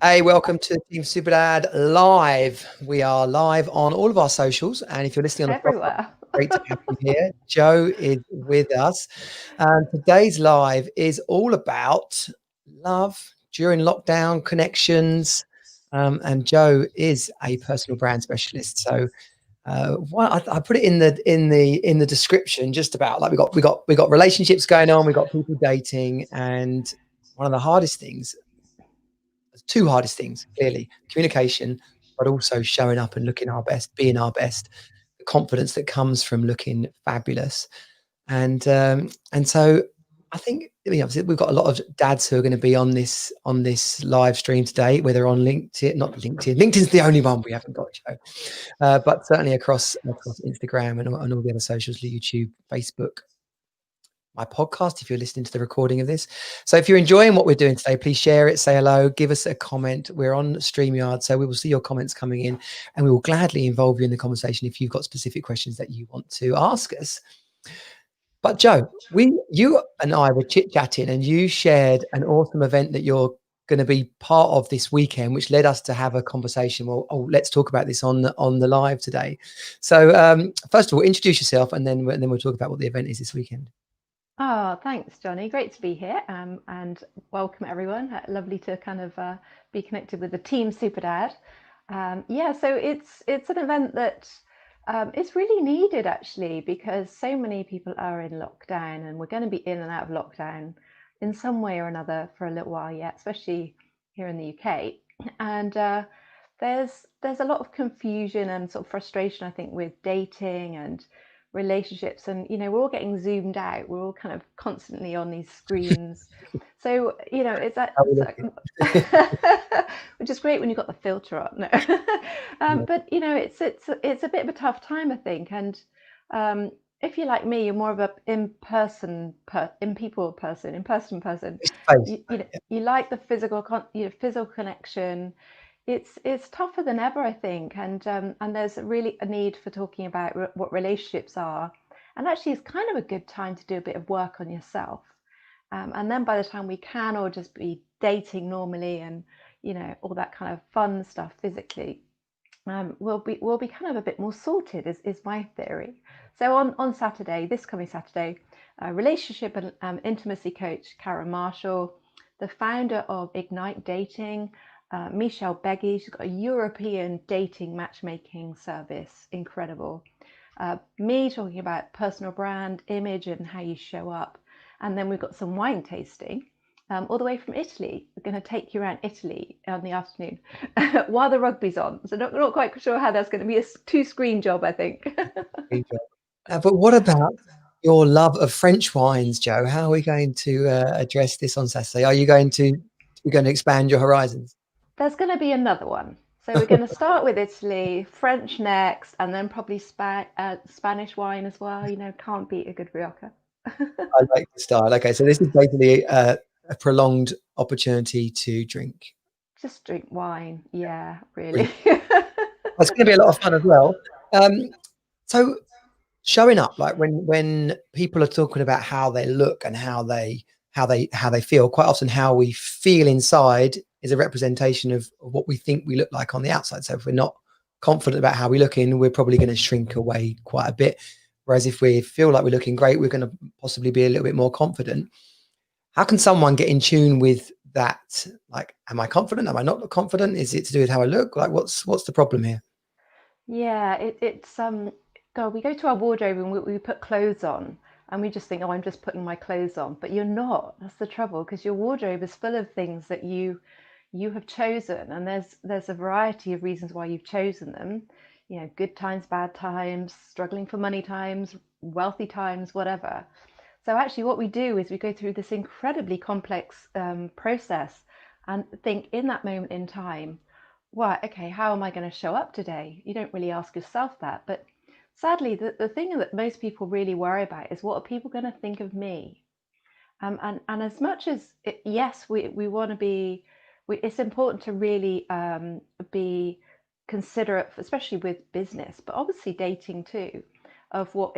Hey, welcome to Team Superdad Live. We are live on all of our socials, and if you're listening on the podcast, Everywhere. great to have you here. Jo is with us, and today's live is all about love during lockdown, connections, and Jo is a personal brand specialist. So, I put it in the description, just about like we got relationships going on, we got people dating, and one of the hardest things, two hardest things, clearly communication, but also showing up and looking our best, being our best, the confidence that comes from looking fabulous. And so I think, obviously we've got a lot of dads who are going to be on this live stream today, whether on LinkedIn, not LinkedIn. LinkedIn's the only one we haven't got, Joe. But certainly across Instagram and all the other socials, YouTube, Facebook, my podcast, if you're listening to the recording of this. So if you're enjoying what we're doing today, please share it, say hello, give us a comment. We're on StreamYard, so we will see your comments coming in, and we will gladly involve you in the conversation if you've got specific questions that you want to ask us. But Jo, you and I were chit-chatting, and you shared an awesome event that you're going to be part of this weekend, which led us to have a conversation. Well, let's talk about this on the live today. So first of all, introduce yourself, and then we'll talk about what the event is this weekend. Oh, thanks, Johnny. Great to be here, and welcome everyone. Lovely to kind of be connected with the Team Superdad. Yeah, so it's an event that is really needed actually, because so many people are in lockdown, and we're going to be in and out of lockdown in some way or another for a little while yet, especially here in the UK. And there's a lot of confusion and sort of frustration, I think, with dating and relationships, and we're all getting zoomed out, we're all kind of constantly on these screens, so it's that How we it's looking? which is great when you've got the filter on. No. Yeah. But it's a bit of a tough time, I think, and if you're like me, you're more of a in-person person. Face to face. You like the physical connection. It's tougher than ever, I think, and there's really a need for talking about what relationships are, and actually, it's kind of a good time to do a bit of work on yourself, and then by the time we can all just be dating normally, and all that kind of fun stuff physically, we'll be kind of a bit more sorted, is my theory. So on Saturday, this coming Saturday, relationship and intimacy coach Karen Marshall, the founder of Ignite Dating, Michelle Beggy. She's got a European dating matchmaking service, incredible. Me talking about personal brand, image, and how you show up. And then we've got some wine tasting, all the way from Italy. We're going to take you around Italy on the afternoon while the rugby's on. So not quite sure how that's going to be a two-screen job, I think. But what about your love of French wines, Jo? How are we going to address this on Saturday? Are you going to expand your horizons? There's going to be another one. So we're going to start with Italy, French next, and then probably Spanish wine as well. Can't beat a good Rioja. I like the style. Okay, so this is basically a prolonged opportunity to drink. Just drink wine. Yeah, really. Brilliant. It's going to be a lot of fun as well. So showing up, like when people are talking about how they look and how they feel, quite often how we feel inside is a representation of what we think we look like on the outside. So if we're not confident about how we're looking, we're probably going to shrink away quite a bit. Whereas if we feel like we're looking great, we're going to possibly be a little bit more confident. How can someone get in tune with that? Like, am I confident? Am I not confident? Is it to do with how I look? Like, what's the problem here? Yeah, it's God, we go to our wardrobe and we put clothes on, and we just think, oh, I'm just putting my clothes on, but you're not. That's the trouble, because your wardrobe is full of things that you have chosen, and there's a variety of reasons why you've chosen them. Good times, bad times, struggling for money times, wealthy times, whatever. So actually, what we do is we go through this incredibly complex process and think in that moment in time, well, okay, how am I going to show up today? You don't really ask yourself that. But sadly, the thing that most people really worry about is, what are people going to think of me? And as much as, yes, we want to be, it's important to really be considerate, especially with business, but obviously dating too, of what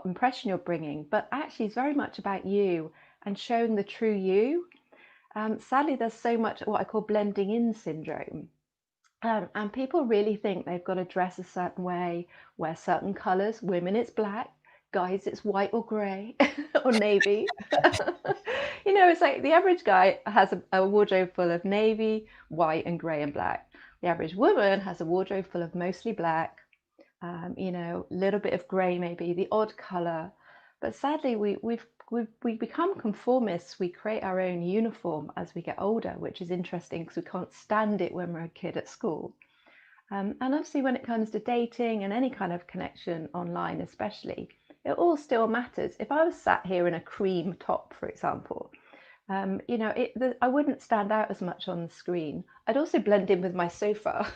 impression you're bringing. But actually, it's very much about you and showing the true you. Sadly, there's so much what I call blending in syndrome. And people really think they've got to dress a certain way, wear certain colours. Women, it's black. Guys, it's white or grey or navy. It's like the average guy has a wardrobe full of navy, white, and grey and black. The average woman has a wardrobe full of mostly black, a little bit of grey, maybe the odd colour. But sadly, we become conformists. We create our own uniform as we get older, which is interesting because we can't stand it when we're a kid at school. And obviously, when it comes to dating and any kind of connection online, especially, it all still matters. If I was sat here in a cream top, for example, I wouldn't stand out as much on the screen. I'd also blend in with my sofa.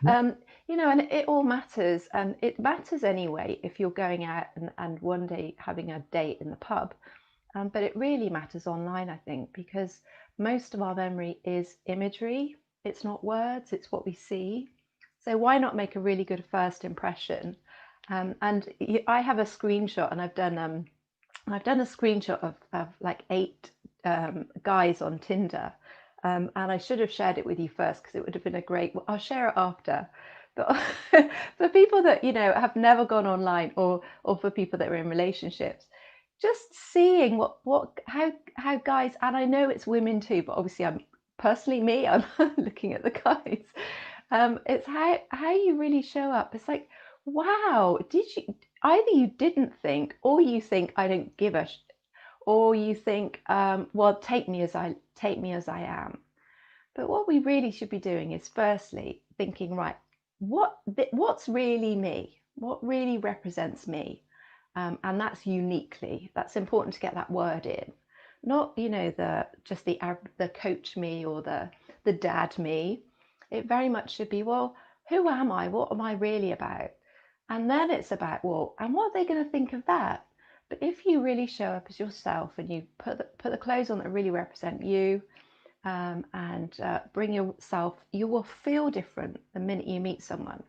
And it all matters, and it matters anyway if you're going out and one day having a date in the pub. But it really matters online, I think, because most of our memory is imagery. It's not words, it's what we see. So why not make a really good first impression? I have a screenshot, and I've done a screenshot of like 8 guys on Tinder, and I should have shared it with you first because it would have been a great. I'll share it after. But for people that have never gone online, or for people that are in relationships, just seeing how guys, and I know it's women too, but obviously I'm looking at the guys. It's how you really show up. It's like, wow, either you didn't think, or you think I don't give a or you think, well, take me as I am. But what we really should be doing is firstly thinking, right, what's really me? What really represents me? And that's important to get that word in. Not, the coach me or the dad me. It very much should be, well, who am I? What am I really about? And then it's about, well, and what are they going to think of that? But if you really show up as yourself and you put the clothes on that really represent you, and bring yourself, you will feel different the minute you meet someone.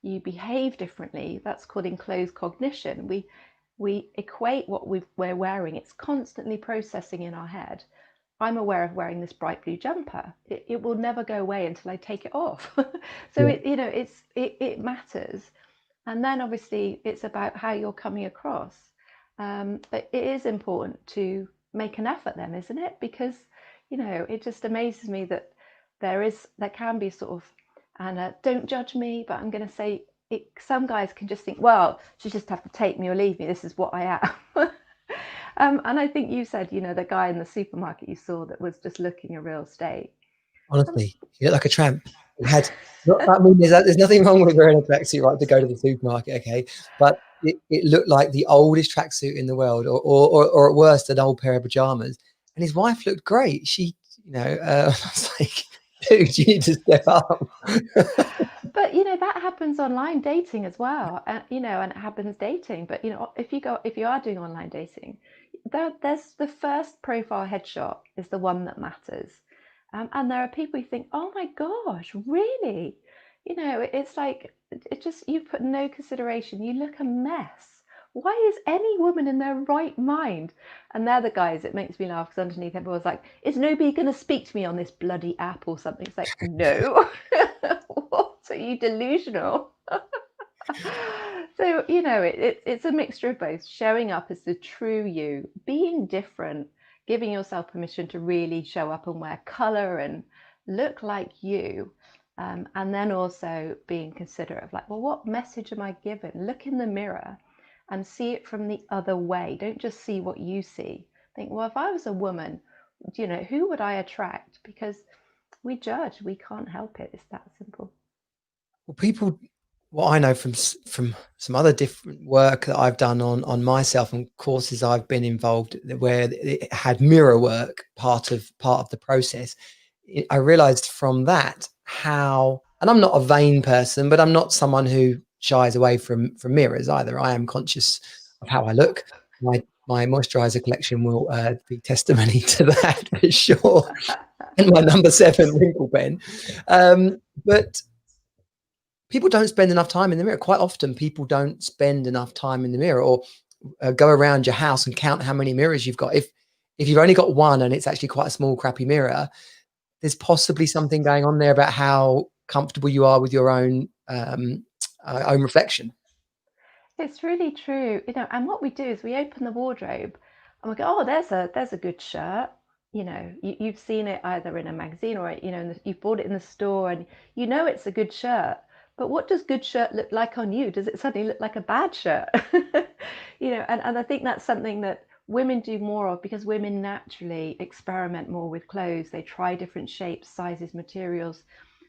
You behave differently. That's called enclosed cognition. We equate what we're wearing. It's constantly processing in our head. I'm aware of wearing this bright blue jumper. It will never go away until I take it off. So Yeah. it matters. And then obviously it's about how you're coming across. But it is important to make an effort then, isn't it? Because it just amazes me that there can be sort of, and don't judge me, but I'm going to say some guys can just think, well, you just have to take me or leave me. This is what I am. And I think you said, the guy in the supermarket you saw that was just looking a real state. Honestly, you look like a tramp. He had not. I mean, there's nothing wrong with wearing a tracksuit, right, to go to the supermarket, okay? But it looked like the oldest tracksuit in the world, or at worst, an old pair of pajamas. And his wife looked great. She, I was like, dude, you need to step up. But that happens online dating as well, and it happens dating. But if you are doing online dating, there's the first profile headshot is the one that matters. And there are people who think, oh my gosh, really? It's like, you put no consideration. You look a mess. Why is any woman in their right mind? And they're the guys, it makes me laugh because underneath everyone's like, is nobody going to speak to me on this bloody app or something? It's like, no. What? Are you delusional? So, it's a mixture of both, showing up as the true you, being different, giving yourself permission to really show up and wear colour and look like you. And then also being considerate of like, well, what message am I given? Look in the mirror and see it from the other way. Don't just see what you see. Think, well, if I was a woman, who would I attract? Because we judge, we can't help it. It's that simple. Well, people, what I know from some other different work that I've done on myself and courses I've been involved where it had mirror work part of the process. I realized from that how, and I'm not a vain person, but I'm not someone who shies away from mirrors either. I am conscious of how I look. My moisturizer collection will be testimony to that for sure. And my number 7 wrinkle pen. But people don't spend enough time in the mirror. Quite often people don't spend enough time in the mirror, or go around your house and count how many mirrors you've got. if you've only got one and it's actually quite a small, crappy mirror, there's possibly something going on there about how comfortable you are with your own reflection. It's really true, and what we do is we open the wardrobe and we go, oh, there's a good shirt. You've seen it either in a magazine or you've bought it in the store, and it's a good shirt. But what does good shirt look like on you? Does it suddenly look like a bad shirt? And I think that's something that women do more of, because women naturally experiment more with clothes. They try different shapes, sizes, materials.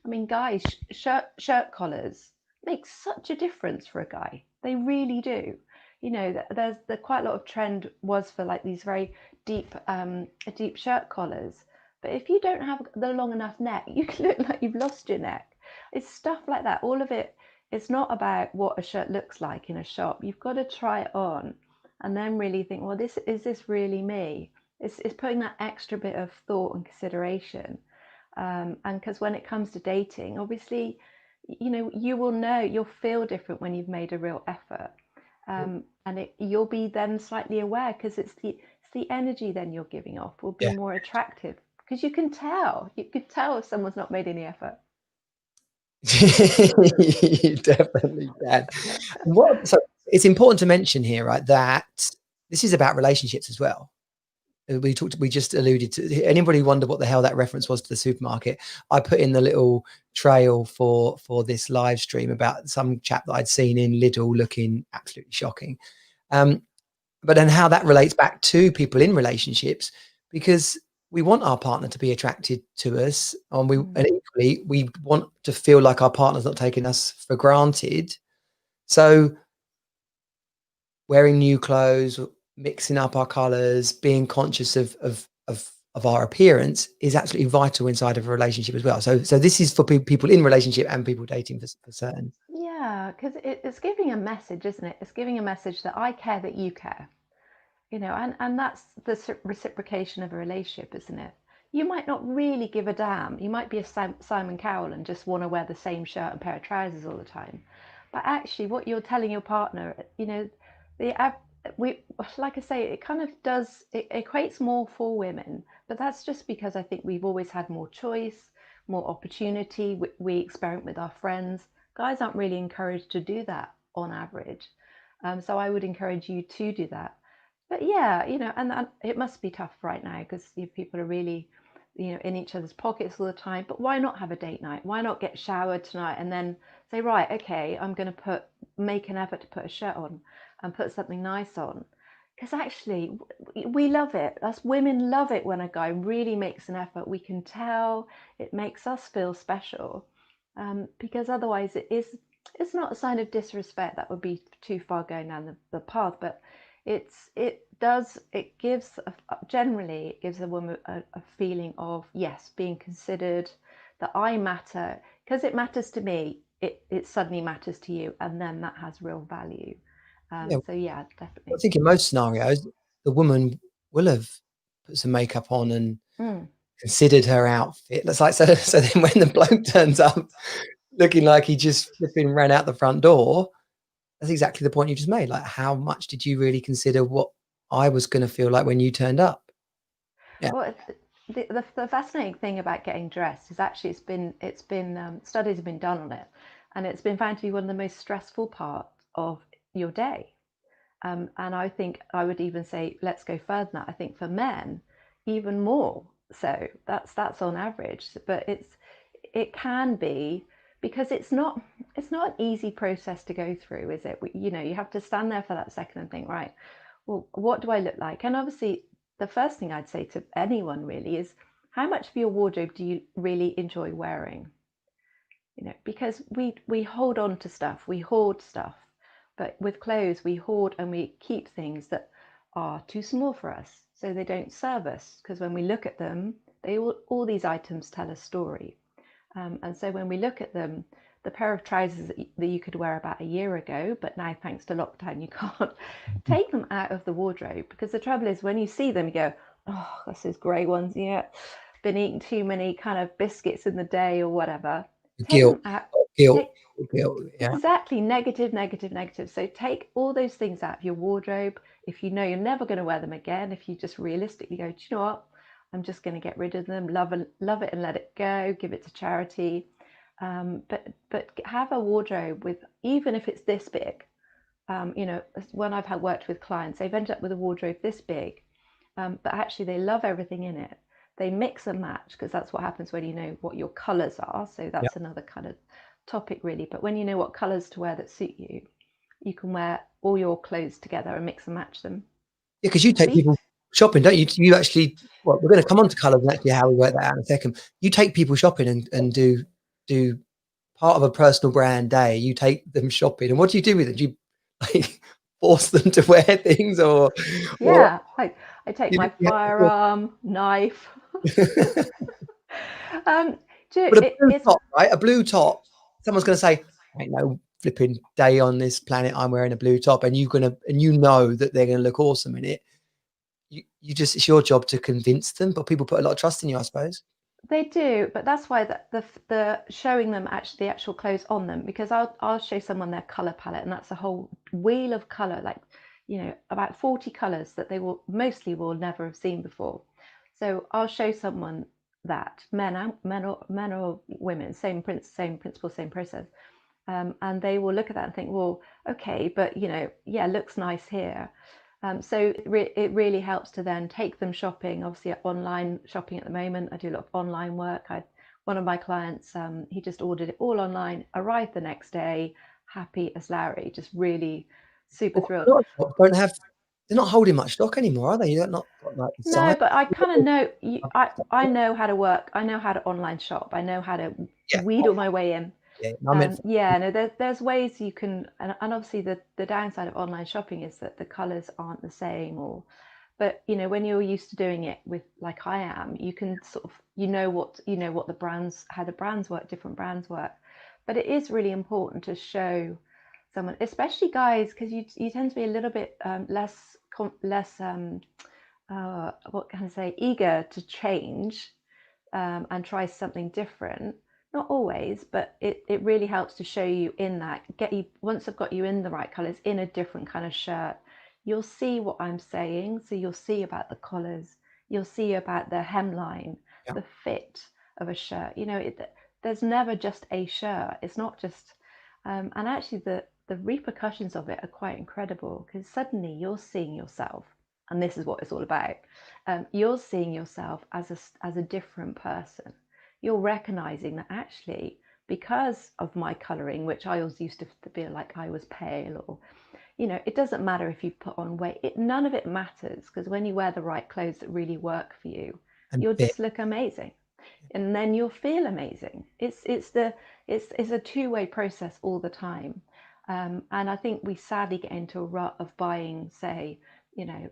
I mean, guys, shirt collars make such a difference for a guy. They really do. There's quite a lot of trend was for like these very deep shirt collars. But if you don't have the long enough neck, you can look like you've lost your neck. It's stuff like that. All of it, it's not about what a shirt looks like in a shop. You've got to try it on and then really think, well, this really me? It's putting that extra bit of thought and consideration. And because when it comes to dating, obviously, you'll feel different when you've made a real effort. And you'll be then slightly aware, because it's the energy then you're giving off will be Yeah. more attractive, because you could tell if someone's not made any effort. You definitely can. So it's important to mention here, right, that this is about relationships as well. We just alluded to, anybody wonder what the hell that reference was to the supermarket? I put in the little trail for this live stream about some chap that I'd seen in Lidl looking absolutely shocking. But then how that relates back to people in relationships, because we want our partner to be attracted to us, and equally we want to feel like our partner's not taking us for granted. So wearing new clothes, mixing up our colors, being conscious of our appearance is absolutely vital inside of a relationship as well. So this is for people in relationship and people dating for certain. Yeah, because it's giving a message, isn't it? It's giving a message that I care, that you care. And that's the reciprocation of a relationship, isn't it? You might not really give a damn. You might be a Simon Cowell and just want to wear the same shirt and pair of trousers all the time. But actually, what you're telling your partner, the we like I say, it kind of does, it equates more for women. But that's just because I think we've always had more choice, more opportunity. We experiment with our friends. Guys aren't really encouraged to do that on average. So I would encourage you to do that. But yeah, and it must be tough right now, because people are really, in each other's pockets all the time. But why not have a date night? Why not get showered tonight and then say, right, okay, I'm going to make an effort to put a shirt on and put something nice on. Because actually, we love it. Us women love it when a guy really makes an effort. We can tell it makes us feel special, because otherwise it's not a sign of disrespect. That would be too far going down the path. But generally it gives a woman a feeling of, yes, being considered, that I matter. Because it matters to me, it suddenly matters to you, and then that has real value. Yeah, So yeah, I definitely. think in most scenarios, the woman will have put some makeup on and Mm. considered her outfit. That's like, so then when the bloke turns up looking like he just flipping ran out the front door, that's exactly the point you just made. Like, how much did you really consider what I was going to feel like when you turned up? Yeah. Well, the fascinating thing about getting dressed is actually it's been studies have been done on it, and it's been found to be one of the most stressful parts of your day. And I think I would even say, let's go further than that. I think for men, even more so. That's on average, but it can be, because it's not an easy process to go through, is it? You have to stand there for that second and think, right, well, what do I look like? And obviously, the first thing I'd say to anyone really is, how much of your wardrobe do you really enjoy wearing? Because we hold on to stuff, we hoard stuff, but with clothes we hoard and we keep things that are too small for us, so they don't serve us. Because when we look at them, all these items tell a story. And so when we look at them, the pair of trousers that you could wear about a year ago, but now thanks to lockdown you can't, take them out of the wardrobe, because the trouble is, when you see them, you go, oh, that's those grey ones, yeah, been eating too many kind of biscuits in the day or whatever. Take Guilt. them out. Guilt, Take guilt. Yeah. exactly negative, negative, negative. So take all those things out of your wardrobe. If you know you're never going to wear them again, if you just realistically go, do you know what? I'm just going to get rid of them, love it and let it go, give it to charity. But have a wardrobe with, even if it's this big, when I've had worked with clients, they've ended up with a wardrobe this big, but actually they love everything in it. They mix and match, because that's what happens when you know what your colors are. So Yeah. that's another kind of topic, really. But when you know what colors to wear that suit you, you can wear all your clothes together and mix and match them. Yeah, because you take Me? people shopping, don't you? You actually, well, we're going to come on to colours and actually how we work that out in a second. You take people shopping and do part of a personal brand day. You take them shopping, and what do you do with them? Do you like force them to wear things, or Yeah, I take my you firearm, knife. um, but a blue it's top, right? A blue top. Someone's going to say, "Ain't no flipping day on this planet I'm wearing a blue top," and you know that they're going to look awesome in it. You just, it's your job to convince them, but people put a lot of trust in you, I suppose. They do, but that's why the showing them actually the actual clothes on them, because I'll show someone their color palette, and that's a whole wheel of color, like, about 40 colors that they will never have seen before. So I'll show someone that, men or women, same principle, same process, and they will look at that and think, well, okay, but yeah, looks nice here. So it really helps to then take them shopping. Obviously, online shopping at the moment, I do a lot of online work. One of my clients, he just ordered it all online, arrived the next day, happy as Larry, just really super Well, thrilled. a lot of shops don't have. They're not holding much stock anymore, are they? They're not got like the size. No, but I kind of know. I know how to work. I know how to online shop. I know how to Yeah, wheedle my way in. yeah. I meant, Yeah, no, there's ways you can, and obviously the downside of online shopping is that the colors aren't the same, but when you're used to doing it with, like I am, you can sort of, what the brands, how the brands work, different brands work. But it is really important to show someone, especially guys, because you tend to be a little bit less what can I say, eager to change, and try something different. Not always, but it really helps to show you in that, get you, once I've got you in the right colors, in a different kind of shirt, you'll see what I'm saying. So you'll see about the collars, you'll see about the hemline, yeah. the fit of a shirt. There's never just a shirt. It's not just, and actually the repercussions of it are quite incredible, because suddenly you're seeing yourself, and this is what it's all about. You're seeing yourself as a different person. You're recognizing that actually, because of my coloring, which I always used to feel like I was pale, or it doesn't matter if you put on weight. None of it matters, because when you wear the right clothes that really work for you, And you'll fit. just look amazing, and then you'll feel amazing. It's a two-way process all the time. And I think we sadly get into a rut of buying, say,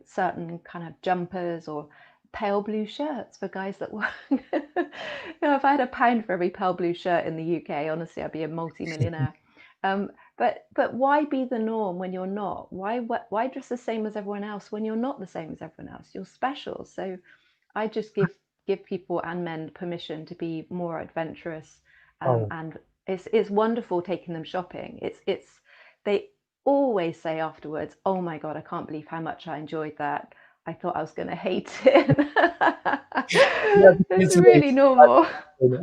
certain kind of jumpers or pale blue shirts for guys that work. If I had £1 for every pale blue shirt in the UK, honestly, I'd be a multi-millionaire. But why be the norm when you're not? Why dress the same as everyone else when you're not the same as everyone else? You're special. So I just give people and men permission to be more adventurous, Oh, and it's wonderful taking them shopping. It's they always say afterwards, "Oh my God, I can't believe how much I enjoyed that. I thought I was going to hate it." yeah, It's it's me. really normal.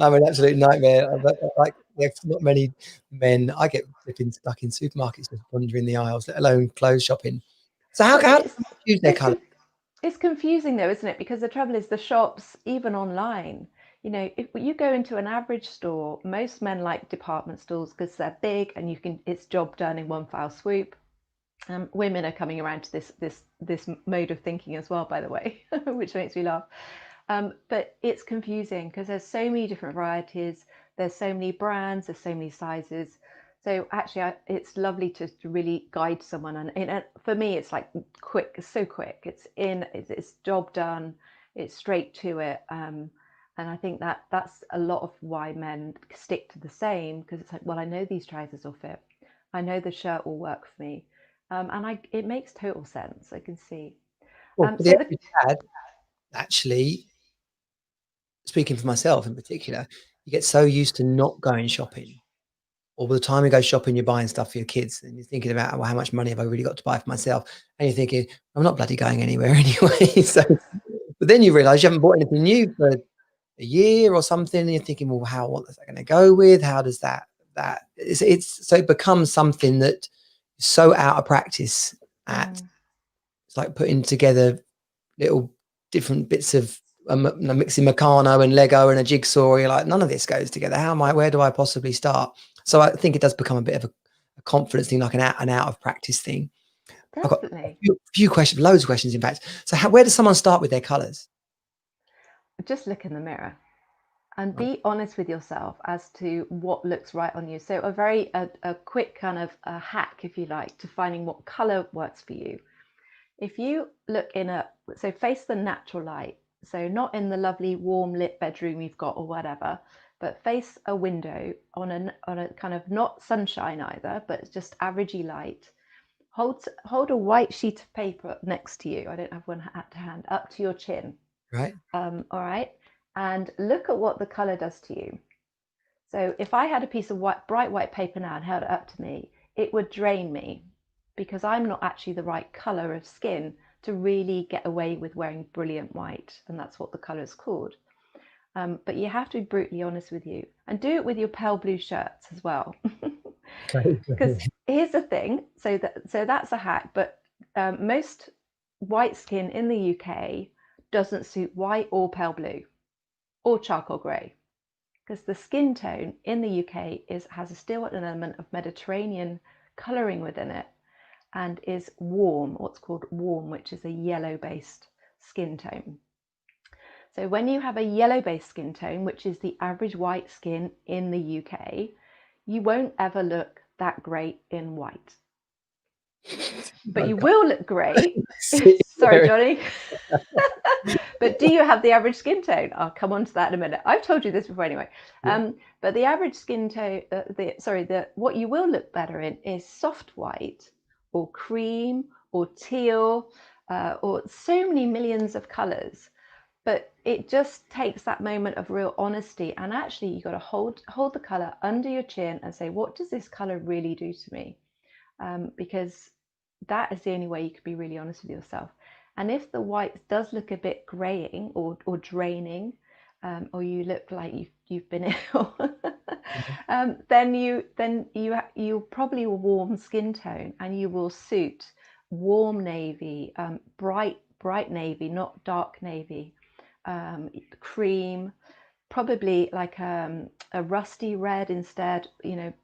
I'm an absolute nightmare. Like, there's not many men. I get flipping stuck in supermarkets just wandering the aisles, let alone clothes shopping. So how do It's they choose their it's colour? con- it's confusing though, isn't it? Because the trouble is the shops, even online. If you go into an average store, most men like department stores because they're big and it's job done in one foul swoop. Women are coming around to this mode of thinking as well, by the way, which makes me laugh. But it's confusing because there's so many different varieties, there's so many brands, there's so many sizes. So actually, it's lovely to really guide someone, and for me, it's like quick, it's so quick. It's job done, it's straight to it. And I think that's a lot of why men stick to the same, because it's like, well, I know these trousers will fit, I know the shirt will work for me, and it makes total sense. I can see. Well, for the So the average dad, actually, speaking for myself in particular, you get so used to not going shopping or by the time you go shopping, you're buying stuff for your kids, and you're thinking about, well, how much money have I really got to buy for myself? And you're thinking, I'm not bloody going anywhere anyway. So, but then you realise you haven't bought anything new for a year or something, and you're thinking, well, what is that going to go with? How does that it's so it becomes something that is so out of practice at it's like putting together little different bits of mixing Meccano and Lego and a jigsaw. You're like, none of this goes together. Where do I possibly start? So I think it does become a bit of a confidence thing, like an out of practice thing. I've got Definitely. a few questions, loads of questions, in fact. So where does someone start with their colours? Just look in the mirror and Right. be honest with yourself as to what looks right on you. So a quick kind of a hack, if you like, to finding what color works for you. If you look so face the natural light, so not in the lovely warm lit bedroom you've got or whatever, but face a window on a kind of not sunshine either, but just averagey light. Hold a white sheet of paper next to you. I don't have one at hand, up to your chin. Right. All right. And look at what the color does to you. So if I had a piece of bright white paper now and held it up to me, it would drain me because I'm not actually the right color of skin to really get away with wearing brilliant white. And that's what the color is called. But you have to be brutally honest with you, and do it with your pale blue shirts as well. Because here's the thing, so that's a hack, but most white skin in the UK doesn't suit white or pale blue or charcoal grey, because the skin tone in the UK has still an element of Mediterranean colouring within it, and is warm, what's called warm, which is a yellow-based skin tone. So when you have a yellow-based skin tone, which is the average white skin in the UK, you won't ever look that great in white. But you will look great. Sorry, Johnny. But do you have the average skin tone? I'll come on to that in a minute. I've told you this before anyway. Yeah. But the average skin tone, what you will look better in is soft white or cream or teal or so many millions of colors. But it just takes that moment of real honesty. And actually, you've got to hold the color under your chin and say, what does this color really do to me? Because that is the only way you can be really honest with yourself. And if the white does look a bit graying or draining, or you look like you've been ill, then you probably a warm skin tone, and you will suit warm navy, bright navy, not dark navy, cream, probably like a rusty red instead.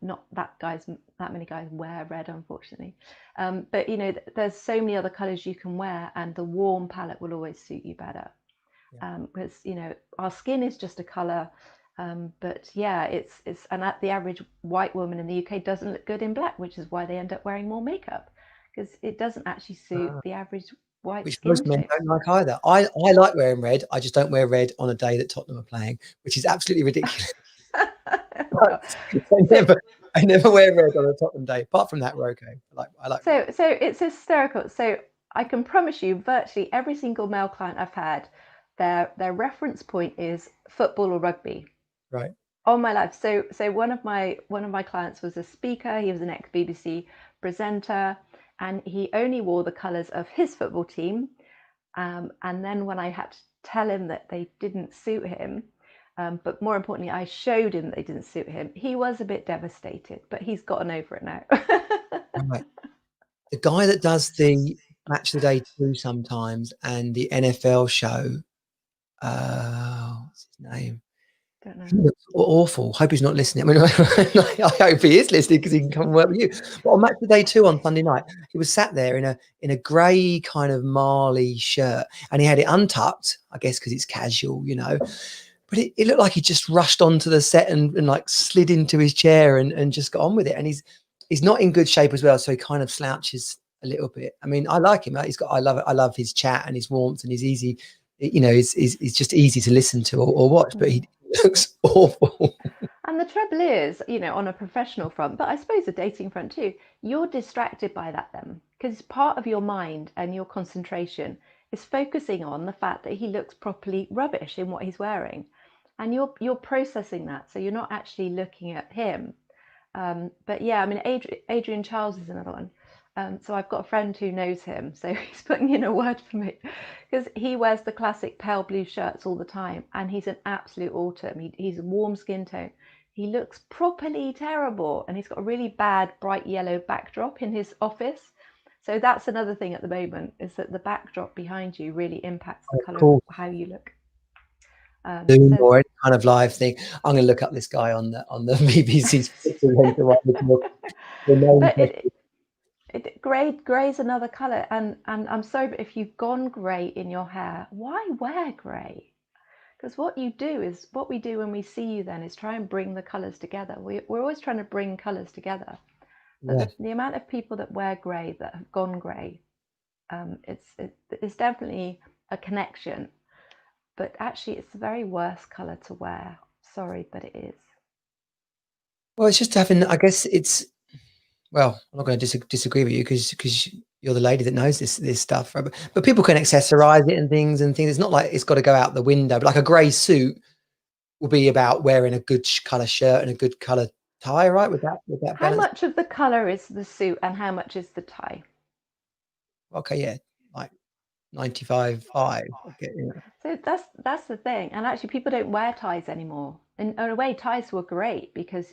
Not that many guys wear red, unfortunately, but there's so many other colors you can wear, and the warm palette will always suit you better. Because our skin is just a color, but yeah, it's and the average white woman in the UK doesn't look good in black, which is why they end up wearing more makeup, because it doesn't actually suit the average white Which skin most men tone. don't like either. I like wearing red. I just don't wear red on a day that Tottenham are playing, which is absolutely ridiculous. Well, I never wear red on a Tottenham day. Apart from that, we're okay. I like red. so it's hysterical. So I can promise you, virtually every single male client I've had, their reference point is football or rugby. Right. All my life. So one of my clients was a speaker. He was an ex-BBC presenter, and he only wore the colours of his football team. And then when I had to tell him that they didn't suit him, but more importantly, I showed him that they didn't suit him, he was a bit devastated, but he's gotten over it now. Right. The guy that does the Match of the Day 2 sometimes and the NFL show, what's his name? Don't He know. looks awful. Hope he's not listening. I mean, I hope he is listening because he can come and work with you. But on Match of the Day 2 on Sunday night, he was sat there in a grey kind of Marley shirt, and he had it untucked, I guess because it's casual, But it looked like he just rushed onto the set and like slid into his chair and just got on with it. And he's not in good shape as well, so he kind of slouches a little bit. I mean, I like him. I love it. I love his chat and his warmth and his easy. He's just easy to listen to or watch. But he looks awful. And the trouble is, on a professional front, but I suppose a dating front too, you're distracted by that then, because part of your mind and your concentration is focusing on the fact that he looks properly rubbish in what he's wearing, and you're processing that, so you're not actually looking at him. But yeah, I mean, Adrian Charles is another one. So I've got a friend who knows him, so he's putting in a word for me because he wears the classic pale blue shirts all the time, and he's an absolute autumn. He's a warm skin tone. He looks properly terrible, and he's got a really bad bright yellow backdrop in his office. So that's another thing at the moment, is that the backdrop behind you really impacts the color of Cool. how you look. Zoom So or any kind of live thing. I'm going to look up this guy on the BBC's but grey's another color, and I'm sorry, but if you've gone grey in your hair, why wear grey? Because what we do when we see you then is try and bring the colors together. We're always trying to bring colors together, but Yeah. the amount of people that wear grey that have gone grey, it's definitely a connection, but actually it's the very worst color to wear. Sorry, but it is. Well, it's just having, I guess it's, well, I'm not going to disagree with you because you're the lady that knows this stuff, right? But people can accessorize it and things. It's not like it's got to go out the window. But like a grey suit will be about wearing a good color shirt and a good color tie, right? With that How balance. much of the color is the suit and how much is the tie? Okay, yeah, like 95.5. Okay, yeah. So that's the thing. And actually, people don't wear ties anymore. In a way, ties were great because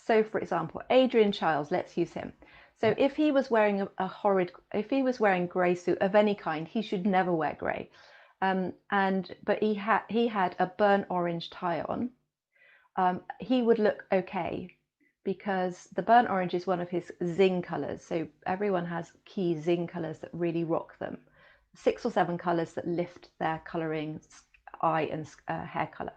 so for example, Adrian Charles, let's use him. So if he was wearing if he was wearing grey suit of any kind, he should never wear grey. But he had a burnt orange tie on. He would look okay because the burnt orange is one of his zing colors. So everyone has key zing colors that really rock them. 6 or 7 colors that lift their coloring, eye and hair color.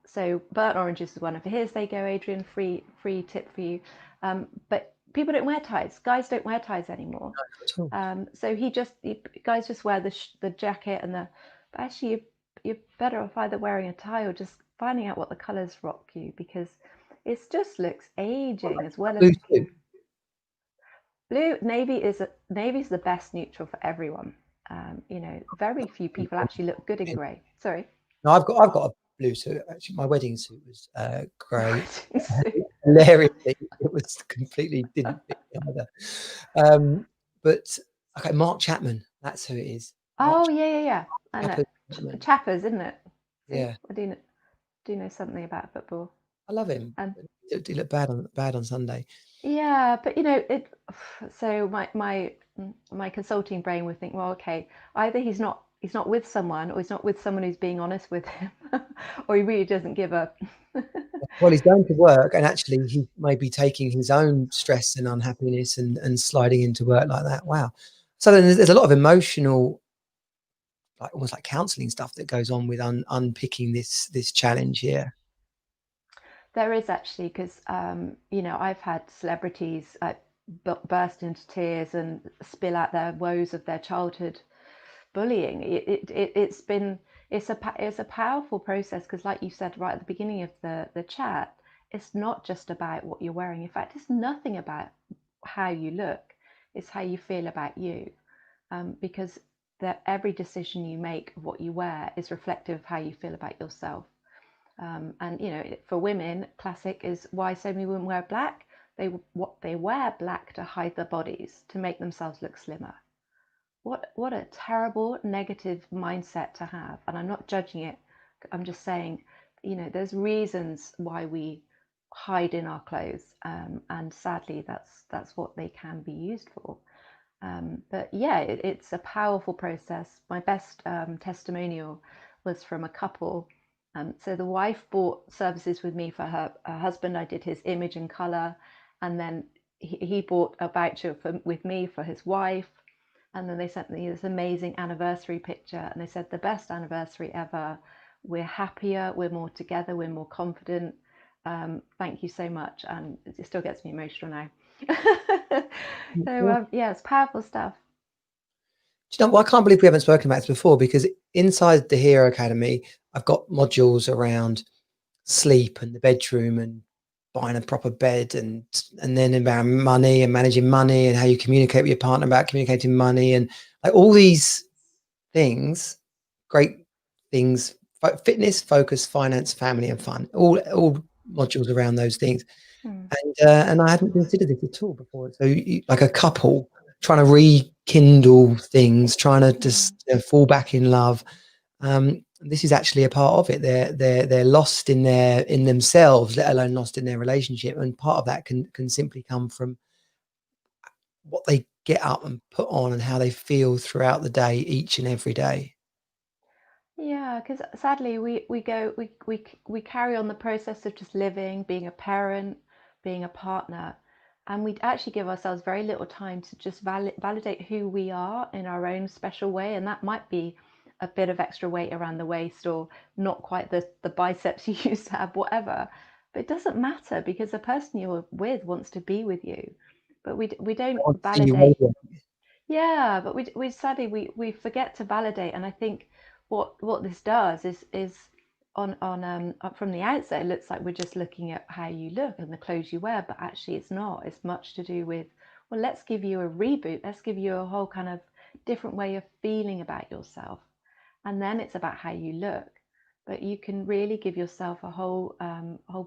So burnt orange is one of his. There you go, Adrian. Free tip for you. But people don't wear ties. Guys don't wear ties anymore. So guys just wear the jacket and the. But actually, you're better off either wearing a tie or just finding out what the colors rock you, because it just looks aging as well as blue. Navy's the best neutral for everyone. Very few people actually look good in grey. Sorry. No, I've got a blue suit. Actually, my wedding suit was grey. Hilariously, it was completely didn't fit me either. But okay, Mark Chapman, that's who it is. Oh yeah. I know. Chappers, isn't it? See, yeah, I do know something about football. I love him. He looked bad on Sunday. Yeah, but so my consulting brain would think, well, okay, either he's not with someone, or he's not with someone who's being honest with him, or he really doesn't give up. Well, he's going to work, and actually, he may be taking his own stress and unhappiness and sliding into work like that. Wow. So then there's a lot of emotional, like almost like counselling stuff that goes on with unpicking this challenge here. There is actually, because I've had celebrities burst into tears and spill out their woes of their childhood bullying. It's a powerful process, because like you said right at the beginning of the chat, it's not just about what you're wearing. In fact, it's nothing about how you look. It's how you feel about you, because every decision you make of what you wear is reflective of how you feel about yourself. And for women, classic is why so many women wear black. They wear black to hide their bodies, to make themselves look slimmer. What a terrible negative mindset to have. And I'm not judging it. I'm just saying, there's reasons why we hide in our clothes, and sadly, that's what they can be used for. But yeah, it's a powerful process. My best testimonial was from a couple. So the wife bought services with me for her husband. I did his image and color, and then he bought a voucher with me for his wife. And then they sent me this amazing anniversary picture, and they said, the best anniversary ever. We're happier, we're more together, we're more confident. Thank you so much. And it still gets me emotional now. So yeah, it's powerful stuff. Do you know, I can't believe we haven't spoken about this before, because inside the Hero Academy, I've got modules around sleep and the bedroom and buying a proper bed, and then about money and managing money and how you communicate with your partner about communicating money, and like all these things, great things: fitness, focus, finance, family, and fun. All modules around those things. Mm. And I hadn't considered this at all before. So like a couple trying to rekindle things, trying to just Mm. fall back in love. This is actually a part of it. They're lost in themselves, let alone lost in their relationship. And part of that can simply come from what they get up and put on and how they feel throughout the day, each and every day. Yeah, because sadly we carry on the process of just living, being a parent, being a partner, and we actually give ourselves very little time to just validate who we are in our own special way, and that might be a bit of extra weight around the waist or not quite the biceps you used to have, whatever. But it doesn't matter because the person you're with wants to be with you, but we I don't want to see you validate. radiate. Yeah, but we sadly we forget to validate, and I think what this does is on from the outset it looks like we're just looking at how you look and the clothes you wear, but actually it's not. It's much to do with, well, let's give you a reboot. Let's give you a whole kind of different way of feeling about yourself, and then it's about how you look. But you can really give yourself a whole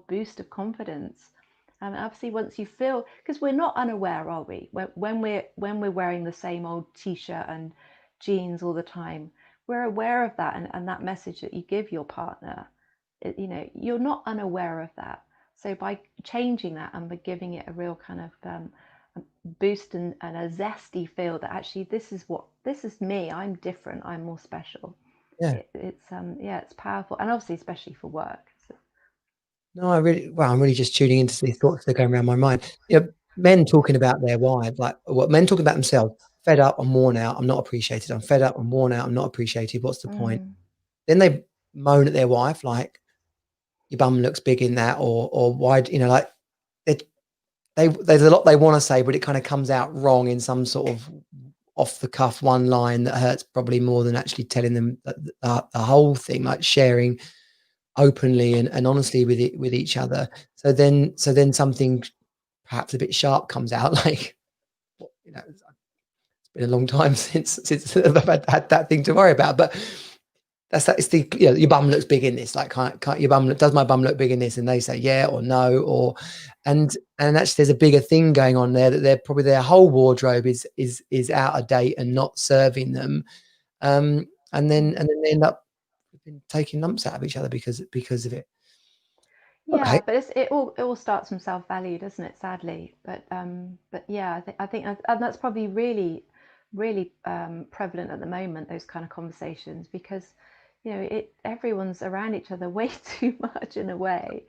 boost of confidence. And obviously, once you feel, because we're not unaware, are we? When we're wearing the same old t-shirt and jeans all the time, we're aware of that, and that message that you give your partner, you're not unaware of that. So by changing that and by giving it a real kind of boost and a zesty feel that actually this is me, I'm different, I'm more special. Yeah. It's yeah, it's powerful, and obviously especially for work. So, No, I'm really just tuning into these thoughts that are going around my mind. Men talking about their wives, like what men talking about themselves, fed up, I'm worn out, I'm not appreciated. I'm fed up, I'm worn out, I'm not appreciated. What's the point? mm, Then they moan at their wife, like, your bum looks big in that, or why, like there's a lot they want to say, but it kind of comes out wrong in some sort of off the cuff one line that hurts probably more than actually telling them the whole thing, like sharing openly and honestly with each other. So then something perhaps a bit sharp comes out, like, it's been a long time since I've had that thing to worry about. But that's that. It's your bum looks big in this. Like, can't your bum does my bum look big in this? And they say yeah or no, and actually there's a bigger thing going on there, that they're probably their whole wardrobe is out of date and not serving them. Um, and then they end up taking lumps out of each other because of it. Okay. yeah, but it all starts from self-value, doesn't it? Sadly, but yeah, I think and that's probably really prevalent at the moment. Those kind of conversations because everyone's around each other way too much in a way,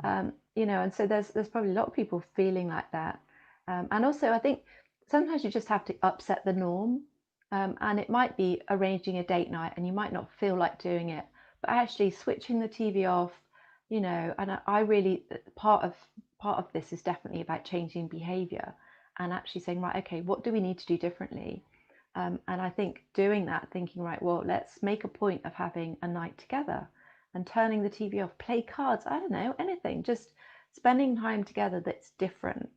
and so there's probably a lot of people feeling like that, and also I think sometimes you just have to upset the norm, and it might be arranging a date night, and you might not feel like doing it, but actually switching the TV off, and I really part of this is definitely about changing behavior and actually saying, right, okay, what do we need to do differently? And I think doing that, thinking, right, well, let's make a point of having a night together and turning the TV off, play cards, I don't know, anything, just spending time together that's different.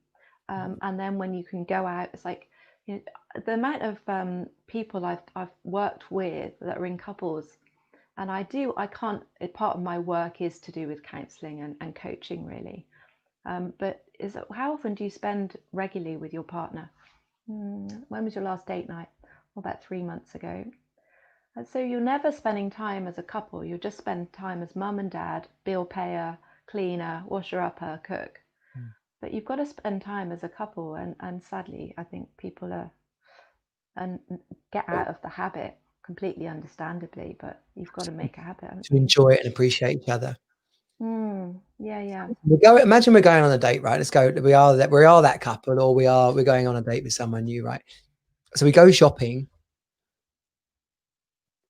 And then when you can go out, it's like, the amount of people I've worked with that are in couples, and I can't, part of my work is to do with counselling and coaching really. But how often do you spend regularly with your partner? When was your last date night? Well, about 3 months ago. And so you're never spending time as a couple. You'll just spend time as mum and dad, bill payer, cleaner, washer upper, cook. Mm. But you've got to spend time as a couple. And sadly, I think people are and get out of the habit completely understandably, but you've got to make a habit, haven't To you? enjoy it and appreciate each other. Yeah, yeah. Imagine we're going on a date, right? Let's go. We are that couple, or we're going on a date with someone new, right? So we go shopping.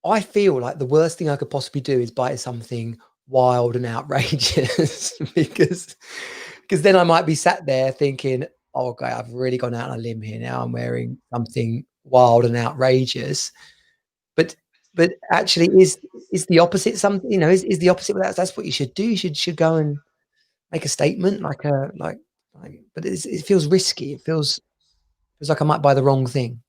I feel like the worst thing I could possibly do is buy something wild and outrageous because then I might be sat there thinking, oh, okay, I've really gone out on a limb here. Now I'm wearing something wild and outrageous. But but actually, is the opposite something? Is the opposite? That's what you should do. You should go and make a statement, but it feels risky. It feels like I might buy the wrong thing.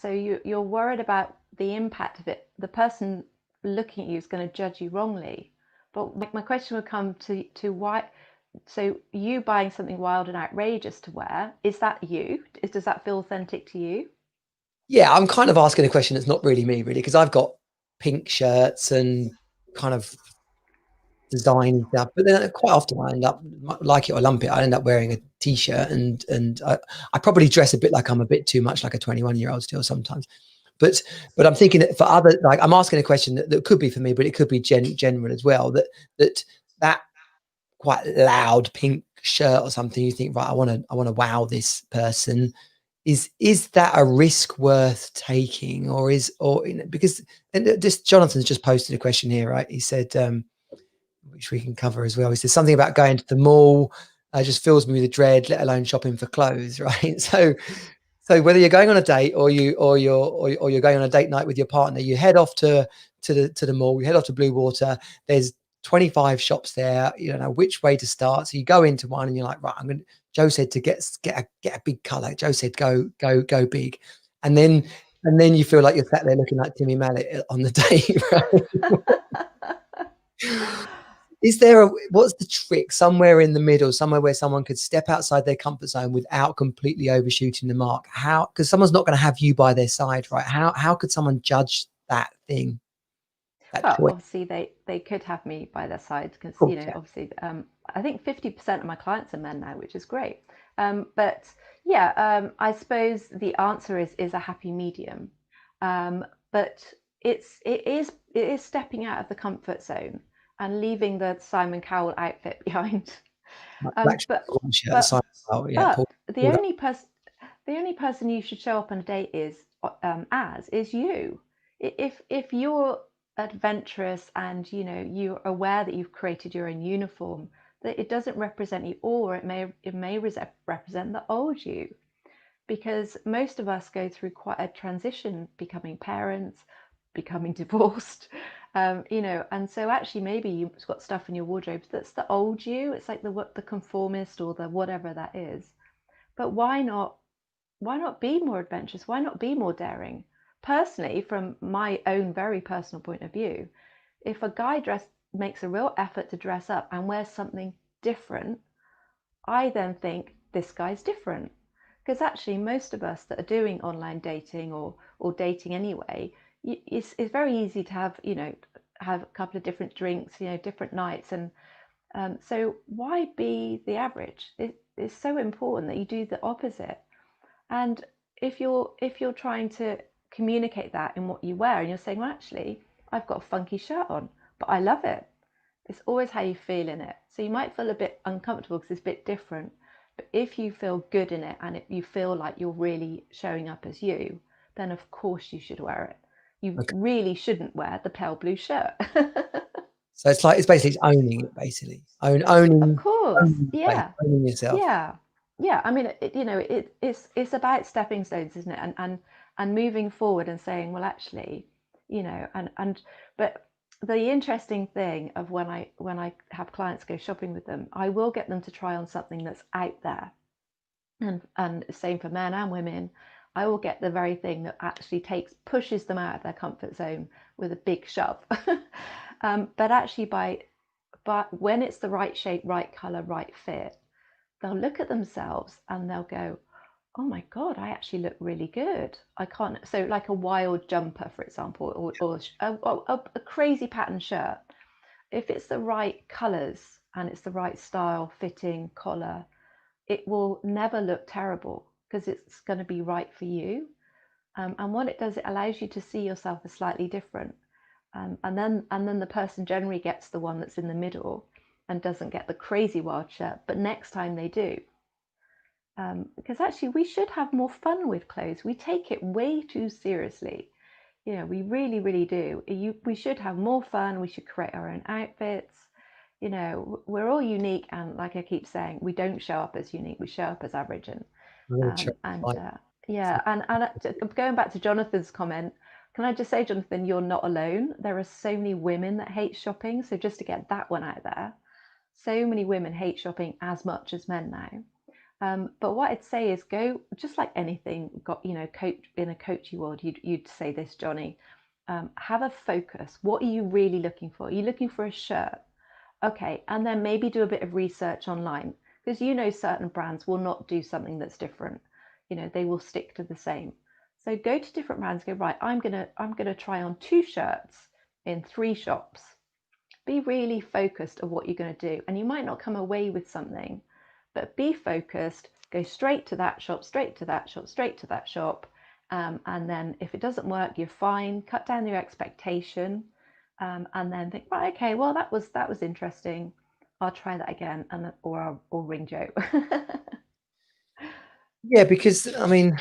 So you're worried about the impact of it. The person looking at you is going to judge you wrongly. But my question would come to why. So you buying something wild and outrageous to wear, is that you? Does that feel authentic to you? Yeah, I'm kind of asking a question that's not really me, really, because I've got pink shirts and kind of design stuff, but then quite often I end up, like it or lump it, I end up wearing a t-shirt, and I probably dress a bit like I'm a bit too much like a 21-year-old still sometimes. But I'm thinking that for other, like I'm asking a question that could be for me, but it could be general as well. That quite loud pink shirt or something, you think, right, I want to wow this person. Is that a risk worth taking, or because, and this Jonathan's just posted a question here, right? He said, which we can cover as well. He says something about going to the mall just fills me with a dread, let alone shopping for clothes, right? So whether you're going on a date or you're going on a date night with your partner, you head off to the mall, you head off to Blue Water. There's 25 shops there. You don't know which way to start. So you go into one and you're like, right, Joe said to get a big color. Joe said go big. And then you feel like you're sat there looking like Timmy Mallet on the date, right? What's the trick somewhere in the middle, somewhere where someone could step outside their comfort zone without completely overshooting the mark? How, because someone's not going to have you by their side, right? How could someone judge that thing, that Well, choice? obviously they could have me by their side because, Of course, yeah. obviously, I think 50% of my clients are men now, which is great. But yeah, I suppose the answer is a happy medium. But it is stepping out of the comfort zone and leaving the Simon Cowell outfit behind. Like Um, black but shirt, but side, oh, yeah, but pulled up. the only person you should show up on a date is you. If you're adventurous and you're aware that you've created your own uniform, that it doesn't represent you, or it may represent the old you, because most of us go through quite a transition, becoming parents, becoming divorced, and so actually maybe you've got stuff in your wardrobe that's the old you. It's like the conformist or the whatever that is. But why not be more adventurous? Why not be more daring? Personally, from my own very personal point of view, if a guy makes a real effort to dress up and wears something different, I then think this guy's different. Because actually, most of us that are doing online dating or dating anyway, it's very easy to have a couple of different drinks, different nights, and so why be the average? It's so important that you do the opposite. And if you're trying to communicate that in what you wear, and you're saying, well, actually, I've got a funky shirt on, but I love it. It's always how you feel in it. So you might feel a bit uncomfortable because it's a bit different. But if you feel good in it and you feel like you're really showing up as you, then of course you should wear it. You Okay. really shouldn't wear the pale blue shirt. So it's basically it's owning it, basically Of owning course, space, yeah. owning yourself. Yeah, yeah. I mean, it's about stepping stones, isn't it? And moving forward and saying, well, actually, and but the interesting thing of when I have clients go shopping with them, I will get them to try on something that's out there, and same for men and women. I will get the very thing that actually pushes them out of their comfort zone with a big shove. But actually, but when it's the right shape, right color, right fit, they'll look at themselves and they'll go, oh my God, I actually look really good. I can't. So, like a wild jumper, for example, or a crazy pattern shirt, if it's the right colors and it's the right style, fitting, collar, it will never look terrible because it's going to be right for you. And what it does, it allows you to see yourself as slightly different. And then the person generally gets the one that's in the middle and doesn't get the crazy wild shirt, but next time they do. Because actually, we should have more fun with clothes. We take it way too seriously. We really, really do. We should have more fun. We should create our own outfits. We're all unique, and like I keep saying, we don't show up as unique. We show up as average, and I'm gonna try, um, and like, uh, yeah. And going back to Jonathan's comment, can I just say, Jonathan, you're not alone. There are so many women that hate shopping. So just to get that one out there, so many women hate shopping as much as men now. But what I'd say is go, just like anything, got coach in a coachy world, you'd say this, Johnny. Have a focus. What are you really looking for? Are you looking for a shirt? Okay, and then maybe do a bit of research online, because certain brands will not do something that's different. They will stick to the same. So go to different brands, go, right, I'm gonna try on 2 shirts in 3 shops. Be really focused on what you're going to do. And you might not come away with something, but be focused, go straight to that shop, straight to that shop, straight to that shop. And then if it doesn't work, you're fine. Cut down your expectation, and then think, right, okay, well, that was interesting. I'll try that again, and or I'll ring Jo. Yeah, because I mean,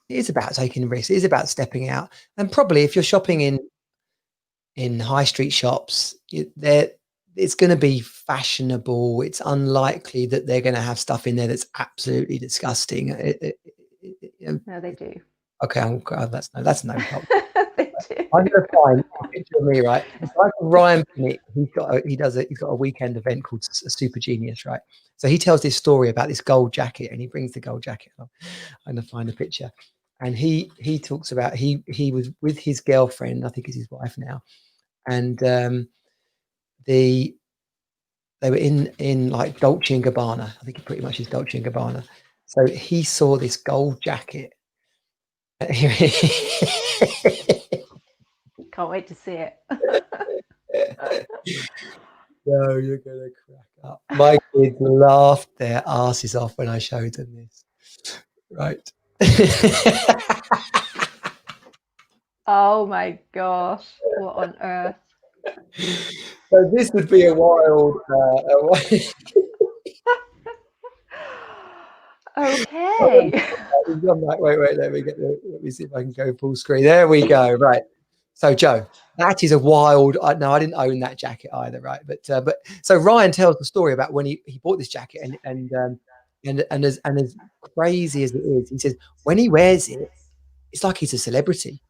it is about taking risks. It is about stepping out. And probably if you're shopping in high street shops, it's going to be fashionable. It's unlikely that they're going to have stuff in there that's absolutely disgusting. No, they do. Okay, that's no help. They do. I'm going to find a picture of me, right? It's like Ryan Pinnick. He's got a weekend event called Super Genius, right? So he tells this story about this gold jacket, and he brings the gold jacket along. I'm going to find a picture, and he talks about he was with his girlfriend, I think it's his wife now, and they were in like Dolce and Gabbana. I think it pretty much is Dolce and Gabbana. So he saw this gold jacket. Can't wait to see it. No, you're gonna crack up. My kids laughed their asses off when I showed them this. Right. Oh my gosh, what on earth? So this would be a wild. Okay. Wait. Let me see if I can go full screen. There we go. Right. So Jo, that is a wild. No, I didn't own that jacket either, right? But so Ryan tells the story about when he bought this jacket and as crazy as it is, he says when he wears it, it's like he's a celebrity.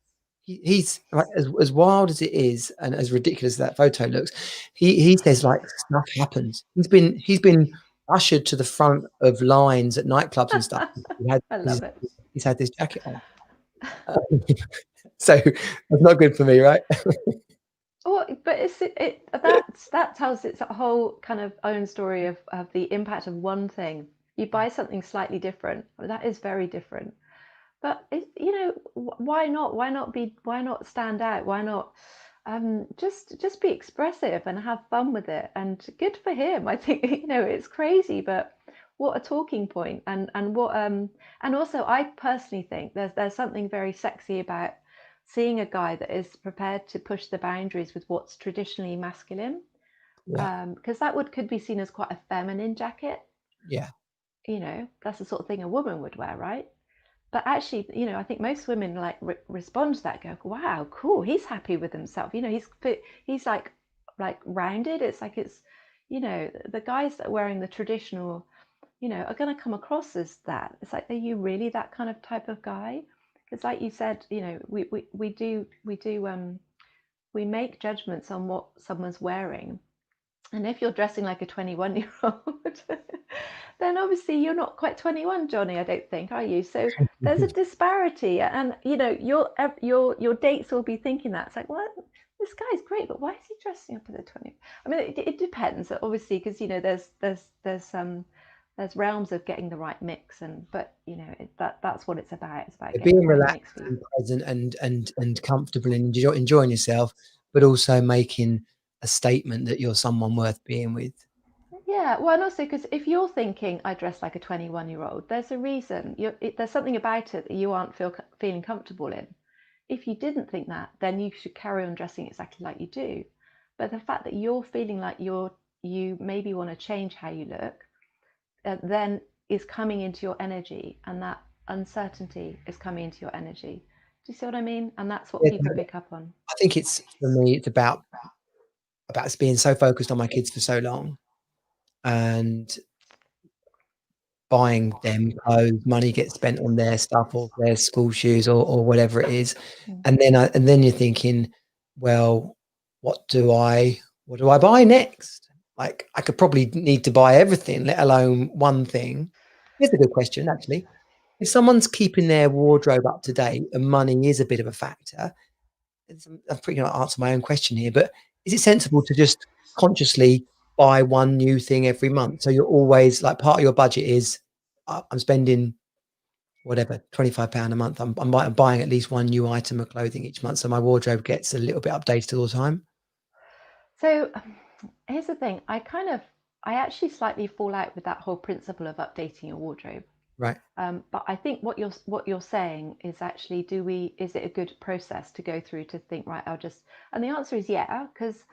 He's like as wild as it is and as ridiculous as that photo looks. He says like stuff happens. He's been ushered to the front of lines at nightclubs and stuff. I love it. He's had this jacket on. So that's not good for me, right? Well, but that tells its a whole kind of own story of the impact of one thing. You buy something slightly different. That is very different. But why not? Why not stand out? Why not just be expressive and have fun with it? And good for him. I think it's crazy, but what a talking point. And what and also I personally think there's something very sexy about seeing a guy that is prepared to push the boundaries with what's traditionally masculine. Yeah. Because that could be seen as quite a feminine jacket. Yeah. That's the sort of thing a woman would wear, right? But actually, I think most women like respond to that, go, wow, cool, he's happy with himself. He's like rounded. It's like the guys that are wearing the traditional, are going to come across as that. It's like, are you really that kind of type of guy? Because like you said, we make judgments on what someone's wearing. And if you're dressing like a 21-year-old, then obviously you're not quite 21, Johnny, I don't think, are you? So there's a disparity, and your dates will be thinking that. It's like, well, this guy's great, but why is he dressing up as a 20? I mean, it depends, obviously, because there's realms of getting the right mix, but that's what it's about. It's about getting Being the right relaxed mix. and present and comfortable and enjoying yourself, but also making a statement that you're someone worth being with. Yeah, well, and also because if you're thinking I dress like a 21-year-old, there's a reason. There's something about it that you aren't feeling comfortable in. If you didn't think that, then you should carry on dressing exactly like you do. But the fact that you're feeling like you maybe want to change how you look, then is coming into your energy, and that uncertainty is coming into your energy. Do you see what I mean? And that's what Yeah, people pick up on. I think it's for me. It's about being so focused on my kids for so long, and buying them clothes, money gets spent on their stuff or their school shoes or whatever it is. And then you're thinking, well, what do I buy next? Like I could probably need to buy everything, let alone one thing. Here's a good question, actually. If someone's keeping their wardrobe up to date and money is a bit of a factor, I'm pretty going to answer my own question here, but is it sensible to just consciously buy one new thing every month. So you're always like, part of your budget is I'm spending whatever, £25 a month. I'm buying at least one new item of clothing each month. So my wardrobe gets a little bit updated all the time. So here's the thing. I actually slightly fall out with that whole principle of updating your wardrobe. Right. But I think what you're saying is actually, is it a good process to go through to think, right, and the answer is yeah, because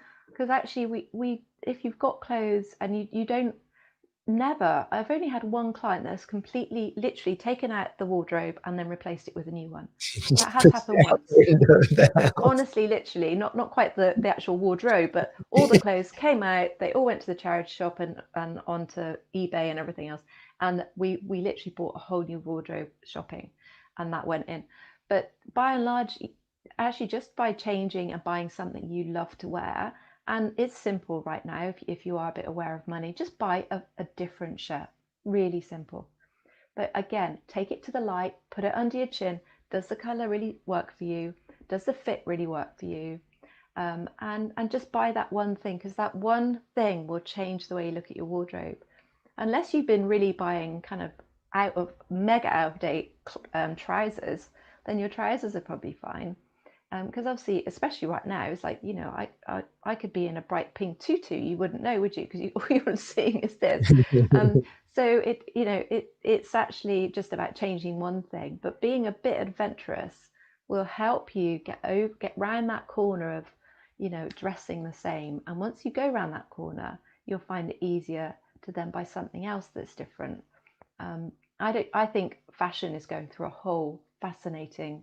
actually we if you've got clothes and you don't, never, I've only had one client that's completely, literally taken out the wardrobe and then replaced it with a new one. That has happened once. Honestly, literally, not quite the actual wardrobe, but all the clothes came out. They all went to the charity shop and onto eBay and everything else. And we literally bought a whole new wardrobe shopping, and that went in. But by and large, actually, just by changing and buying something you love to wear, and it's simple right now, if you are a bit aware of money, just buy a different shirt. Really simple. But again, take it to the light, put it under your chin. Does the color really work for you? Does the fit really work for you? And just buy that one thing, because that one thing will change the way you look at your wardrobe. Unless you've been really buying kind of mega out of date trousers, then your trousers are probably fine. Because obviously, especially right now, it's like, I could be in a bright pink tutu. You wouldn't know, would you? Because all you're seeing is this. So it's actually just about changing one thing, but being a bit adventurous will help you get round that corner of, dressing the same. And once you go around that corner, you'll find it easier to then buy something else that's different. I think fashion is going through a whole fascinating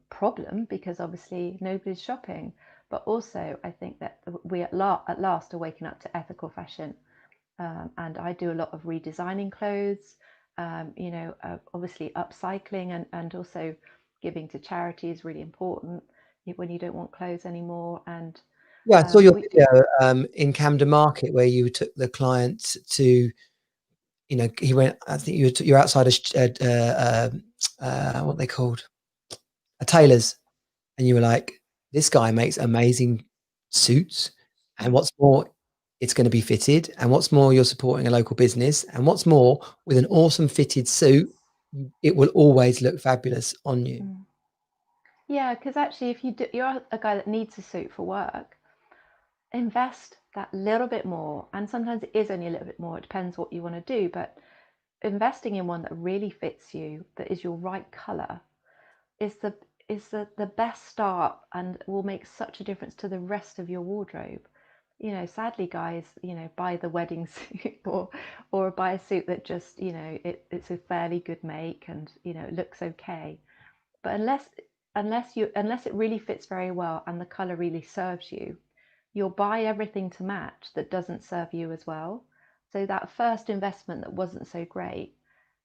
problem, because obviously nobody's shopping, but also I think that we at last are waking up to ethical fashion, and I do a lot of redesigning clothes, obviously upcycling, and also giving to charity is really important when you don't want clothes anymore. And Yeah, I saw your video in Camden Market where you took the client to, he went, I think you're outside what they called, a tailor's, and you were like, this guy makes amazing suits, and what's more, it's going to be fitted, and what's more, you're supporting a local business, and what's more, with an awesome fitted suit, it will always look fabulous on you. Yeah, because actually, if you're a guy that needs a suit for work, invest that little bit more. And sometimes it is only a little bit more. It depends what you want to do, but investing in one that really fits you, that is your right color, is the best start, and will make such a difference to the rest of your wardrobe. Sadly, guys, buy the wedding suit, or buy a suit that just, it's a fairly good make, and it looks okay. But unless it really fits very well and the color really serves you, you'll buy everything to match that doesn't serve you as well. So that first investment that wasn't so great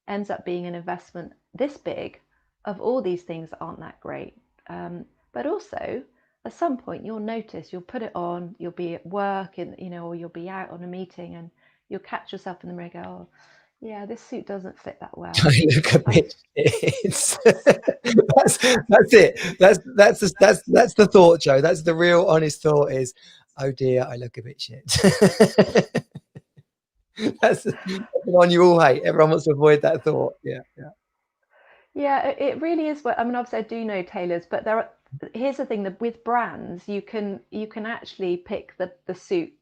ends up being an investment this big of all these things that aren't that great. But also, at some point, you'll notice, you'll put it on, you'll be at work, and or you'll be out on a meeting, and you'll catch yourself in the mirror, go, oh, yeah, this suit doesn't fit that well. I look a bit that's it. That's the thought, Jo. That's the real honest thought is, oh dear, I look a bit shit. That's the one you all hate. Everyone wants to avoid that thought. Yeah, yeah. Yeah, it really is. I mean, obviously, I do know tailors, but here's the thing: that with brands, you can actually pick the suit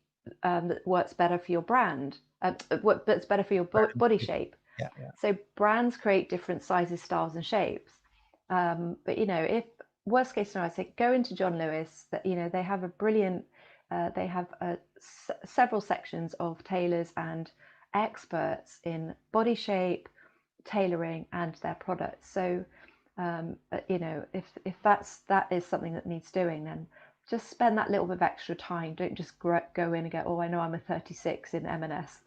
that works better for your brand, that's better for your body shape. Yeah, yeah. So brands create different sizes, styles, and shapes. But if worst case scenario, I say go into John Lewis. That they have a brilliant. They have several sections of tailors and experts in body shape, tailoring, and their products. So if that is something that needs doing, then just spend that little bit of extra time. Don't just go in and go, oh, I know I'm a 36 in M&S,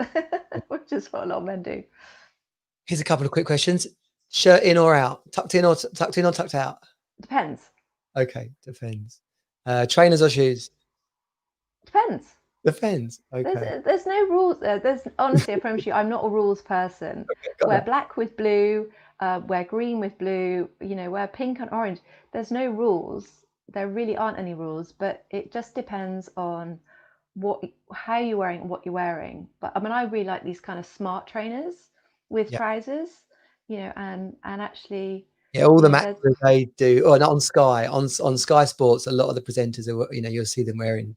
which is what a lot of men do. Here's a couple of quick questions. Shirt in or out? Tucked in or tucked out? Depends. Okay, depends. Trainers or shoes? Depends. Depends. Okay. There's no rules. There's honestly, I promise you, I'm not a rules person. Wear black with blue, wear green with blue. Wear pink and orange. There's no rules. there really aren't any rules, but it just depends on how you're wearing, what you're wearing. But I mean, I really like these kind of smart trainers with Yeah. trousers, and actually, Yeah, all the there's matches they do, or not on Sky, on Sky Sports, a lot of the presenters are, you'll see them wearing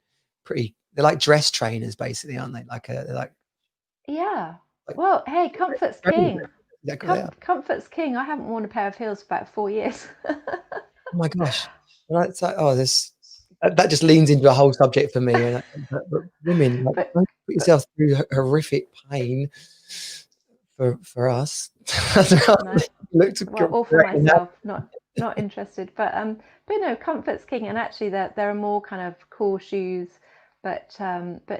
they're like dress trainers, basically, aren't they? They're yeah. like Well, hey, comfort's trainers. king. Exactly what they are. Comfort's king. I haven't worn a pair of heels for about 4 years. Oh my gosh. Right, it's like, oh, this that just leans into a whole subject for me. And but women, like, but don't put but yourself through horrific pain for us. no. Look to Well, all for correct me. myself, not interested. But no, comfort's king, and actually, there are more kind of cool shoes. But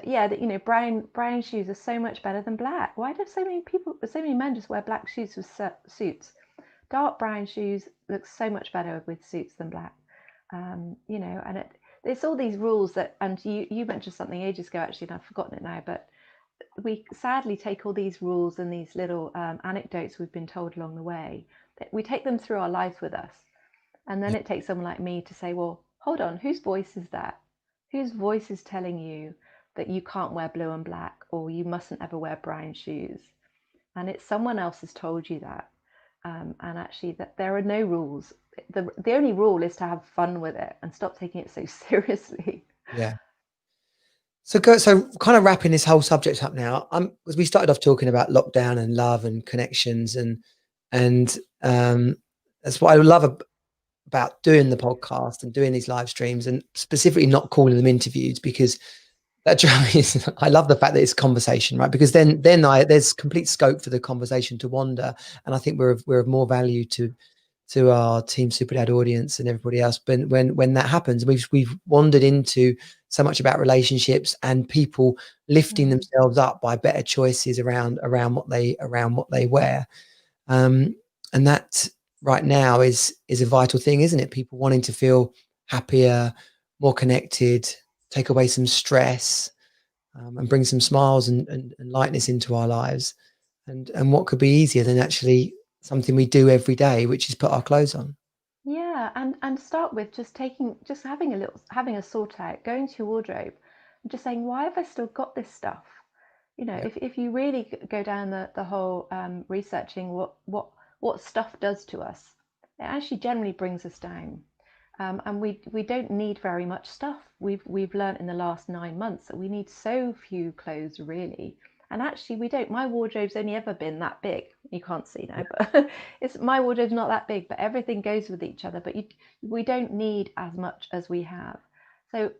yeah, brown shoes are so much better than black. Why do so many men just wear black shoes with suits? Dark brown shoes look so much better with suits than black. And it's all these rules and you mentioned something ages ago actually, and I've forgotten it now, but we sadly take all these rules and these little anecdotes we've been told along the way, we take them through our lives with us. And then Yeah, it takes someone like me to say, well, hold on, whose voice is that? Whose voice is telling you that you can't wear blue and black, or you mustn't ever wear brown shoes? And it's someone else has told you that. And actually, that there are no rules. The only rule is to have fun with it and stop taking it so seriously. yeah. So kind of wrapping this whole subject up now. Because we started off talking about lockdown and love and connections, and that's what I love about doing the podcast and doing these live streams, and specifically not calling them interviews, because that is, I love the fact that it's conversation, right? Because there's complete scope for the conversation to wander, and I think we're of more value to our Team Super Dad audience and everybody else. But when that happens, we've wandered into so much about relationships and people lifting Mm. themselves up by better choices around what they wear, and that right now is a vital thing, isn't it? People wanting to feel happier, more connected, take away some stress, and bring some smiles and lightness into our lives. And what could be easier than actually something we do every day, which is put our clothes on. Yeah, and start with just having a sort out, going to your wardrobe, and just saying, why have I still got this stuff? Yeah, If you really go down the whole researching what stuff does to us, it actually generally brings us down. And we don't need very much stuff. We've learned in the last 9 months that we need so few clothes really. And actually we don't. My wardrobe's only ever been that big. You can't see now, but it's my wardrobe's not that big, but everything goes with each other. But we don't need as much as we have. So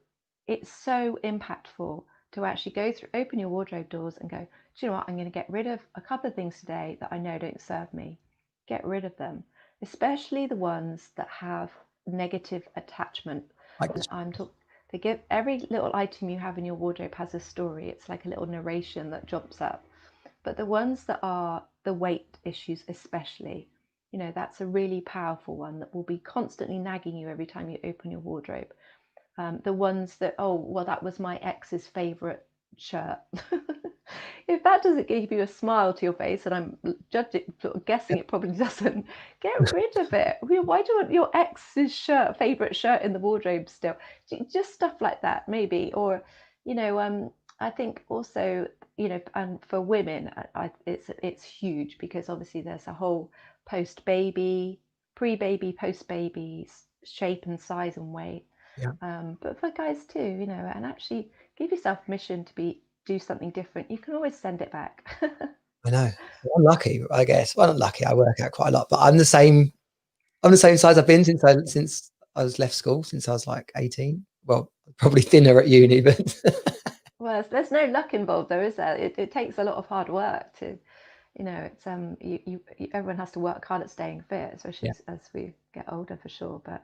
it's so impactful to actually go through, open your wardrobe doors and go, do you know what? I'm going to get rid of a couple of things today that I know don't serve me. Get rid of them, especially the ones that have negative attachment. like And this. they give every little item you have in your wardrobe has a story. It's like a little narration that jumps up. But the ones that are the weight issues, especially, that's a really powerful one that will be constantly nagging you every time you open your wardrobe. The ones that, oh, well, that was my ex's favorite shirt. If that doesn't give you a smile to your face, and I'm guessing it probably doesn't, get rid of it. Why do you want your ex's favorite shirt in the wardrobe still? Just stuff like that, maybe. Or, I think also, and for women, it's huge, because obviously there's a whole post-baby, pre-baby, post-baby shape and size and weight. Yeah, But for guys too, and actually give yourself permission to do something different. You can always send it back. I know. Well, I'm lucky, I guess. Well, I'm lucky. I work out quite a lot, but I'm the same. I'm the same size I've been since I was left school, since I was like 18. Well, probably thinner at uni, but Well, there's no luck involved though, is there? It takes a lot of hard work to, it's everyone has to work hard at staying fit, especially yeah, as we get older for sure. But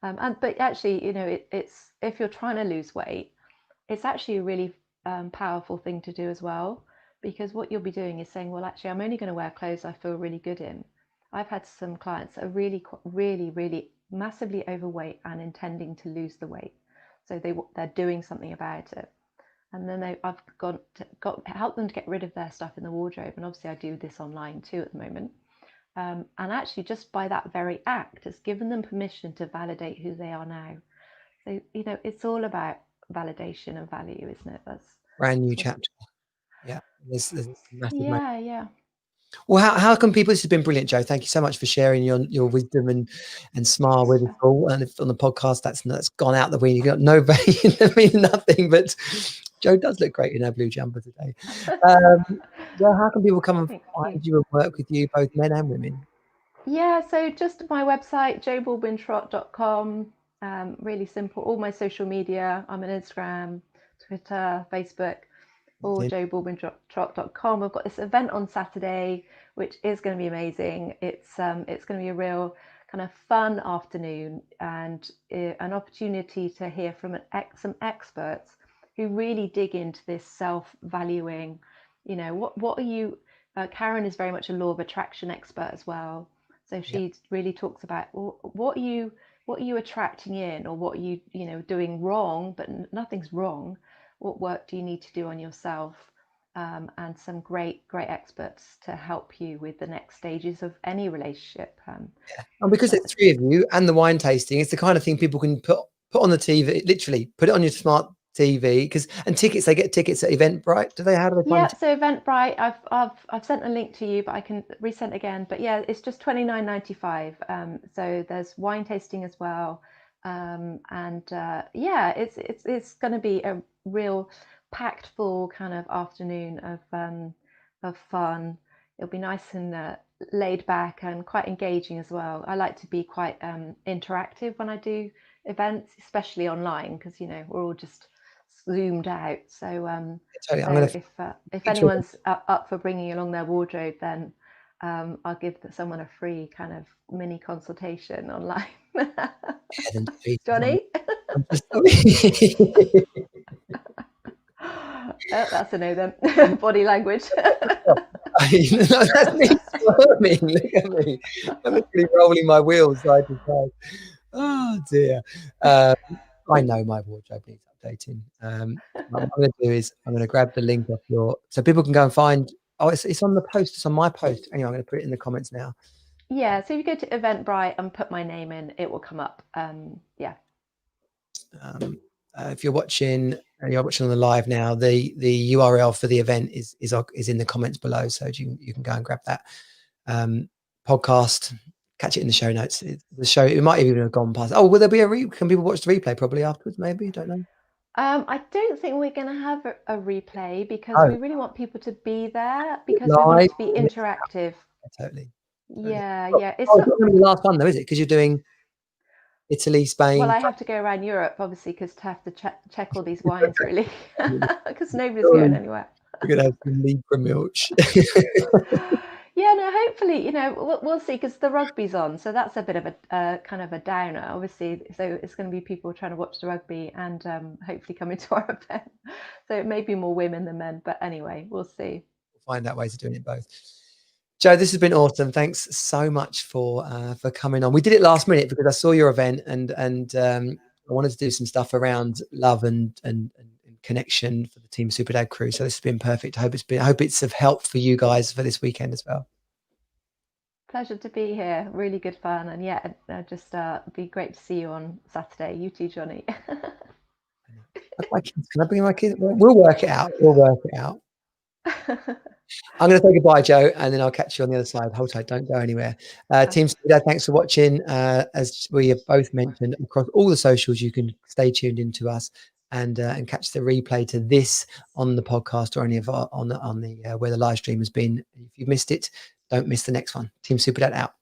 actually, it's if you're trying to lose weight, it's actually a really powerful thing to do as well, because what you'll be doing is saying, well, actually, I'm only going to wear clothes I feel really good in. I've had some clients that are really, really, really massively overweight and intending to lose the weight, so they're doing something about it. And then I've got help them to get rid of their stuff in the wardrobe. And obviously, I do this online too at the moment. And actually, just by that very act, it's given them permission to validate who they are now. So, it's all about validation and value, isn't it? Brand new That's what. chapter. Yeah, there's massive. Yeah, yeah. Well, how can people? This has been brilliant, Jo. Thank you so much for sharing your wisdom and smile with us all. And if on the podcast, that's gone out the window. You got no value, I mean nothing. But Jo does look great in her blue jumper today. Jo, how can people come and Thank you. find you and work with you, both men and women? Yeah, so just my website, jobaldwintrott.com. Really simple. All my social media. I'm on Instagram, Twitter, Facebook, or jobaldwintrott.com. I've got this event on Saturday, which is going to be amazing. It's going to be a real kind of fun afternoon and an opportunity to hear from some experts who really dig into this self-valuing. What are you? Karen is very much a law of attraction expert as well. So she really talks about what are you attracting in, or what are you doing wrong, but nothing's wrong. What work do you need to do on yourself? And some great experts to help you with the next stages of any relationship. And because there's three of you and the wine tasting, it's the kind of thing people can put on the TV, literally put it on your smart TV. And tickets, they get tickets at Eventbrite. How do they find Yeah, it? so Eventbrite, I've sent a link to you, but I can resend again. But yeah, it's just $29.95. So there's wine tasting as well, and yeah, it's going to be a real packed full kind of afternoon of fun. It'll be nice and laid back and quite engaging as well. I like to be quite interactive when I do events, especially online, because we're all just zoomed out. So Totally. I'm going so to if anyone's up for bringing along their wardrobe, then I'll give someone a free kind of mini consultation online. Johnny? I'm just sorry. That's a no then. Body language. That's me squirming. Look at me. I'm literally rolling my wheels side to side. Oh dear. I know my wardrobe needs updating. What I'm going to do is I'm going to grab the link off so people can go and find. Oh, it's on the post. It's on my post. Anyway, I'm going to put it in the comments now. Yeah, so if you go to Eventbrite and put my name in, it will come up. Yeah. If you're watching on the live now, the URL for the event is in the comments below, so you can go and grab that podcast. Catch it in the show notes. The show, it might even have gone past. Oh, will there be can people watch the replay probably afterwards? Maybe, don't know. I don't think we're going to have a replay because Oh, we really want people to be there, because we want live. it to be interactive. Totally. Yeah, Oh, yeah. it's not going to be the last one though, is it? Because you're doing Italy, Spain. Well, I have to go around Europe, obviously, because to have to check all these wines, really, because nobody's going Surely anywhere. we're going to have some Libra milch. Yeah, no, hopefully, we'll see, because the rugby's on, so that's a bit of a kind of a downer, obviously. So it's going to be people trying to watch the rugby and hopefully coming to our event. So it may be more women than men, but anyway, we'll see. We'll find out ways of doing it both. Jo, this has been awesome. Thanks so much for coming on. We did it last minute because I saw your event and I wanted to do some stuff around love and connection for the Team Super Dad crew. So this has been perfect. I hope it's of help for you guys for this weekend as well. Pleasure to be here. Really good fun. And yeah, just be great to see you on Saturday. You too, Johnny. My kids, can I bring my kids? We'll work it out. I'm going to say goodbye, Jo, and then I'll catch you on the other side. Hold tight, don't go anywhere. Team Super Dad, thanks for watching. As we have both mentioned, across all the socials, you can stay tuned into us and catch the replay to this on the podcast or any of our on the where the live stream has been. If you missed it, don't miss the next one. Team Super Dad out.